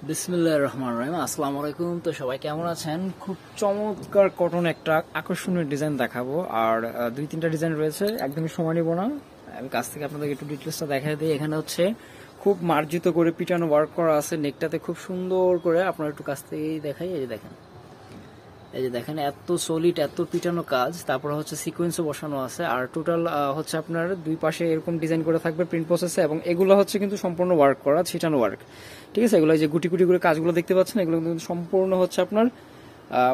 বিসমিল্লাহির রহমানির রহিম। আসসালামু আলাইকুম। তো সবাই কেমন আছেন? খুব চমৎকার কটন একটা আকর্ষণীয় ডিজাইন দেখাবো, আর দুই তিনটা ডিজাইন রয়েছে, একদমই সময় নিব না। আমি কাছ থেকে আপনাদের একটু ডিটেলসটা দেখাই দিই। এখানে হচ্ছে খুব মার্জিত করে পিটানো ওয়ার্ক করা আছে, নেকটাতে খুব সুন্দর করে। আপনার একটু কাছ থেকেই দেখাই। এই যে দেখেন এত সলিড, এত পিটানো কাজ। তারপরে হচ্ছে সিকোয়েন্সও বসানো আছে, আর টোটাল হচ্ছে আপনার দুই পাশে এরকম ডিজাইন করে থাকবে প্রিন্ট প্রসেসে, এবং এগুলো হচ্ছে কিন্তু সম্পূর্ণ ওয়ার্ক করা, ছিটানো ওয়ার্ক। ঠিক আছে, এগুলো যে গুটি গুটি করে কাজগুলো দেখতে পাচ্ছেন, এগুলো কিন্তু সম্পূর্ণ হচ্ছে আপনার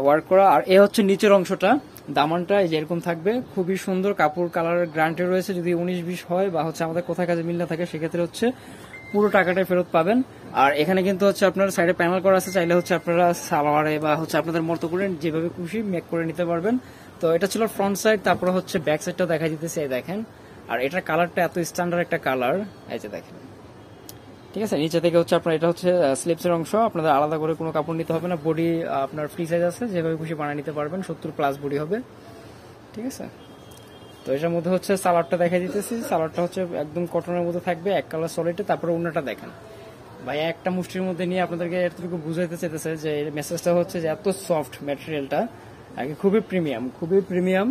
ওয়ার্ক করা। আর এ হচ্ছে নিচের অংশটা, দামানটা এই যে এরকম থাকবে, খুবই সুন্দর। কাপড় কালার গ্রান্টেড রয়েছে, যদি 19-20 হয় বা হচ্ছে আমাদের কোথায় কাজে মিল না থাকে, সেক্ষেত্রে হচ্ছে পুরো টাকাটাই ফেরত পাবেন। আর এখানে কিন্তু হচ্ছে আপনার সাইডে প্যানেল করা আছে, চাইলে হচ্ছে আপনারা সালোয়ারে বা হচ্ছে আপনাদের মতো করে যেভাবে খুশি মেক করে নিতে পারবেন। তো এটা ছিল ফ্রন্ট সাইড। তারপরে হচ্ছে ব্যাক সাইডটা দেখা দিতেছে, এই দেখেন। আর এটার কালারটা এত স্ট্যান্ডার্ড একটা কালার, এই যে দেখেন। ঠিক আছে, নিচে থেকে হচ্ছে আপনার এটা হচ্ছে স্লিপসের অংশ, আপনাদের আলাদা করে কোনো কাপড় নিতে হবে না। বডি আপনার ফ্রি সাইজ আছে, যেভাবে খুশি বানিয়ে নিতে পারবেন। 70+ বডি হবে। ঠিক আছে, তো এটার মধ্যে হচ্ছে সালোয়ারটা দেখাই দিতেছি। সালোয়ারটা হচ্ছে একদম কটনের মধ্যে থাকবে, এক কালার সলিডে। তারপরে ওড়নাটা দেখেন ভাই, একটা মুষ্টির মধ্যে নিয়ে আপনাদেরকে এতটুকু বুঝাইতে চাইতেছে যে মেসেজটা হচ্ছে যে এত সফট ম্যাটেরিয়ালটা, আগে খুবই প্রিমিয়াম, খুবই প্রিমিয়াম।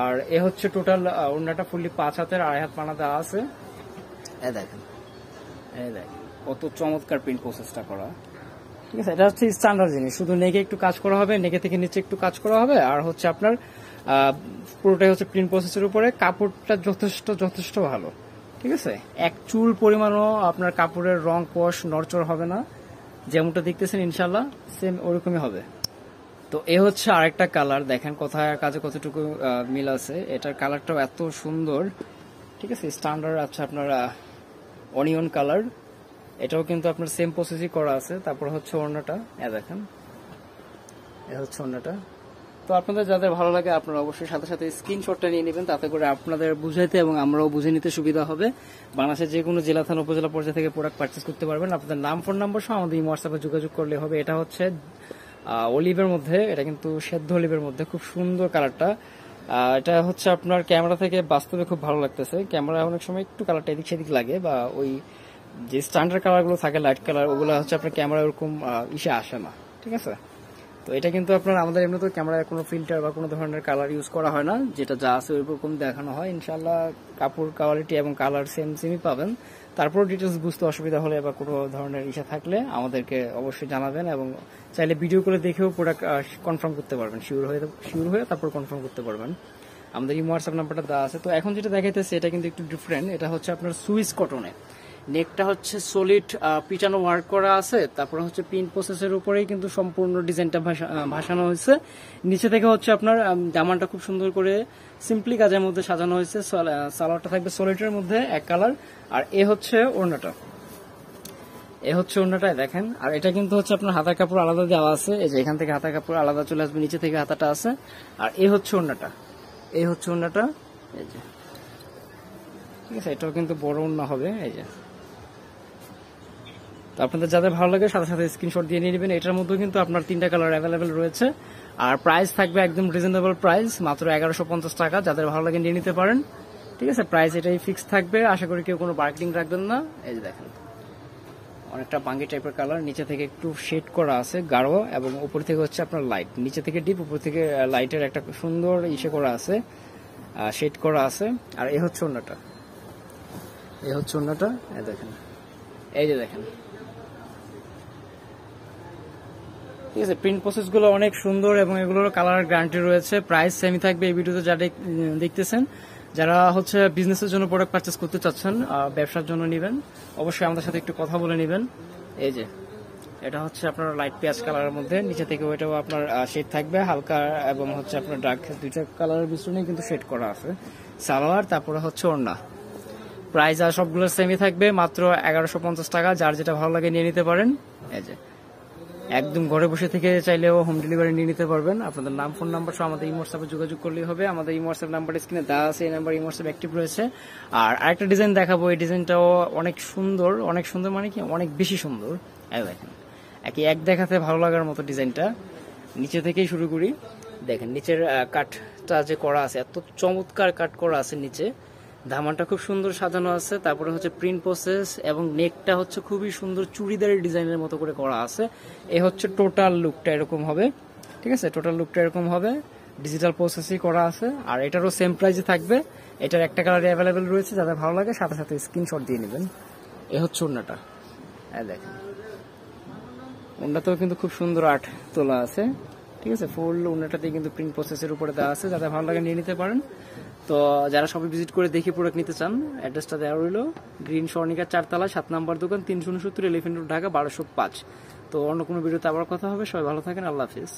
আর এ হচ্ছে টোটাল ওড়নাটা ফুললি 5 হাতের, 2.5 হাত পানা দেওয়া আছে। এই দেখেন, এই দেখেন কত চমৎকার প্রিন্ট প্রসেসটা করা। ঠিক আছে, এটা হচ্ছে স্ট্যান্ডার্ড জিনিস। শুধু নেকে একটু কাজ করা হবে, নেকে থেকে নিচে একটু কাজ করা হবে, আর হচ্ছে আপনার পুরোটাই হচ্ছে প্রিন্ট প্রসেসের উপরে। কাপড়টা যথেষ্ট যথেষ্ট ভালো। ঠিক আছে, এক চুল পরিমাণও আপনার কাপড়ের রং কষ নড়চড় হবে না। যেমনটা দেখতেছেন ইনশাল্লাহ সেম ওরকমই হবে। তো এ হচ্ছে আরেকটা কালার, দেখেন কোথায় কাজে কতটুকু মিল আছে। এটার কালারটাও এত সুন্দর। ঠিক আছে, স্ট্যান্ডার্ড আছে আপনার অনিয়ন কালার। এটাও কিন্তু আপনার সেম প্রসেসই করা আছে। তারপর হচ্ছে ওড়নাটা, দেখেন এ হচ্ছে ওড়নাটা। তো আপনাদের যাদের ভালো লাগে, আপনারা অবশ্যই সাথে সাথে স্ক্রিনশটটা নিয়ে নেবেন, তাতে করে আপনাদের বুঝাইতে এবং আমরাও বুঝে নিতে সুবিধা হবে। বাংলাদেশের যে কোনো জেলা, থানা, উপজেলা পর্যায়ে থেকে প্রোডাক্ট পারচেস করতে পারবেন। আপনাদের নাম, ফোন নাম্বার সহ আমাদের হোয়াটসঅ্যাপে যোগাযোগ করলে হবে। এটা হচ্ছে অলিভের মধ্যে, এটা কিন্তু সেদ্ধ অলিভের মধ্যে, খুব সুন্দর কালারটা। এটা হচ্ছে আপনার ক্যামেরা থেকে বাস্তবে খুব ভালো লাগতেছে। ক্যামেরা অনেক সময় একটু কালারটা এদিক সেদিক লাগে, বা ওই যে স্ট্যান্ডার্ড কালারগুলো থাকে লাইট কালার, ওগুলো হচ্ছে আপনার ক্যামেরা ওরকম ইসে আসে না। ঠিক আছে, তো এটা কিন্তু আপনার আমাদের এমনি তো ক্যামেরায় কোনো ফিল্টার বা কোনো ধরনের কালার ইউজ করা হয় না, যেটা যা আছে ওইরকম দেখানো হয়। ইনশাল্লাহ কাপড় কোয়ালিটি এবং কালার সেমই পাবেন। তারপর ডিটেলস বুঝতে অসুবিধা হলে বা কোনো ধরনের ইচ্ছা থাকলে আমাদেরকে অবশ্যই জানাবেন, এবং চাইলে ভিডিও করে দেখেও প্রোডাক্ট কনফার্ম করতে পারবেন। শিওর হয়ে তারপর কনফার্ম করতে পারবেন। আমাদের এই হোয়াটসঅ্যাপ নাম্বারটা দেওয়া আছে। তো এখন যেটা দেখাইতেছে এটা কিন্তু একটু ডিফারেন্ট। এটা হচ্ছে আপনার সুইস কটনে, নেকটা হচ্ছে সলিড পিটানো ওয়ার্ক করা আছে। তারপর হচ্ছে প্রিন্ট প্রসেসের উপরেই কিন্তু সম্পূর্ণ ডিজাইনটা ভাসানো হয়েছে। নিচে থেকে হচ্ছে আপনার জামানটা খুব সুন্দর করে সিম্পলি কাজের মধ্যে সাজানো হয়েছে। সালোয়ারটা থাকবে সলিডের মধ্যে এক কালার, আর এ হচ্ছে ওড়নাটা। দেখেন। আর এটা কিন্তু হচ্ছে আপনার হাতার কাপড় আলাদা দেওয়া আছে, এই যে এখান থেকে হাতার কাপড় আলাদা চলে আসবে, নিচে থেকে হাতাটা আছে। আর এ হচ্ছে ওড়নাটা, এই যে। ঠিক আছে, এটাও কিন্তু বড় ওড়না হবে, এই যে। তো আপনাদের যাদের ভালো লাগে সাথে সাথে স্ক্রিনশট দিয়ে নিয়ে নেবেন। এটার মধ্যে কিন্তু আপনার 3টা কালার অ্যাভেলেবেল রয়েছে, আর প্রাইস থাকবে একদম রিজনেবল প্রাইস, মাত্র 1150 টাকা। যাদের ভালো লাগে নিয়ে নিতে পারেন। ঠিক আছে, প্রাইস এটাই ফিক্স থাকবে। আশা করি কেউ কোনো বার্গেনিং রাখবেন না। এই যে দেখেন, অনেকটা বাঙ্গি টাইপের কালার, নিচে থেকে একটু শেড করা আছে গাঢ়, এবং উপর থেকে হচ্ছে আপনার লাইট, নিচে থেকে ডিপ, উপর থেকে লাইটের একটা সুন্দর ইসে করা আছে, শেড করা আছে। আর এই হচ্ছে ওড়নাটা, এই দেখেন, এই যে দেখেন। ঠিক আছে, প্রিন্ট প্রসেস গুলো অনেক সুন্দর, এবং এগুলোর কালার গ্যারান্টি রয়েছে। প্রাইস সেমই থাকবে। এই ভিডিওতে যারা দেখতেছেন, যারা হচ্ছে বিজনেসের জন্য প্রোডাক্ট পারচেস করতে চাচ্ছেন, ব্যবসার জন্য নেবেন, অবশ্যই আমাদের সাথে একটু কথা বলে নেবেন। এই যে এটা হচ্ছে আপনার লাইট পেঁয়াজ কালারের মধ্যে, নিচে থেকে ওইটাও আপনার শেড থাকবে হালকা, এবং হচ্ছে আপনার ডার্ক, দুইটা কালারের মিশ্রণে কিন্তু শেড করা আছে। সালোয়ার, তারপরে হচ্ছে ওড়না। প্রাইস আর সবগুলো সেমই থাকবে, মাত্র 1150 টাকা। যার যেটা ভালো লাগে নিয়ে নিতে পারেন। এই যে একদম ঘরে বসে থেকে চাইলেও হোম ডেলিভারি নিয়ে নিতে পারবেন। আপনাদের নাম, ফোন নাম্বার সহ আমাদের হোয়াটসঅ্যাপে যোগাযোগ করলেই হবে। আমাদের হোয়াটসঅ্যাপ নাম্বার স্ক্রিনে দেওয়া আছে, এই নাম্বার হোয়াটসঅ্যাপ অ্যাক্টিভ রয়েছে। আর আরেকটা ডিজাইন দেখাবো, এই ডিজাইনটাও অনেক সুন্দর, অনেক সুন্দর মানে কি অনেক বেশি সুন্দর। দেখেন, এক দেখাতে ভালো লাগার মতো ডিজাইনটা। নিচে থেকেই শুরু করি। দেখেন নিচের কাটটা যে করা আছে, এত চমৎকার কাট করা আছে নিচে। দামানটা খুব সুন্দর সাজানো আছে, তারপরে হচ্ছে প্রিন্ট প্রসেস এবং নেকটা হচ্ছে খুবই সুন্দর চুড়িদারের ডিজাইনের মতো করে করা আছে। এ হচ্ছে টোটাল লুকটা এরকম হবে, ঠিক আছে, টোটাল লুকটা এরকম হবে, ডিজিটাল প্রসেসই করা আছে। আর এটারও সেম প্রাইসে থাকবে, এটার একটা কালারে অ্যাভেলেবেল রয়েছে, যাদের ভালো লাগে সাথে সাথে স্ক্রিনশট দিয়ে নেবেন। এ হচ্ছে ওড়নাটা, দেখেন ওড়নাতেও কিন্তু খুব সুন্দর আর্ট তোলা আছে, ঠিক আছে, ফুল ওড়নাটাতে কিন্তু প্রিন্ট প্রসেসের উপরে দেওয়া আছে, যাদের ভালো লাগে নিয়ে নিতে পারেন। তো যারা সবাই ভিজিট করে দেখে প্রোডাক্ট নিতে চান, অ্যাড্রেসটা দেওয়া রইলো, গ্রিন স্বর্ণিকা 4 তলা 7 নম্বর দোকান, 369 এলিফ্যান্ট রোড, ঢাকা 1205। তো অন্য কোনো ভিডিওতে আবার কথা হবে, সবাই ভালো থাকেন, আল্লাহ হাফিজ।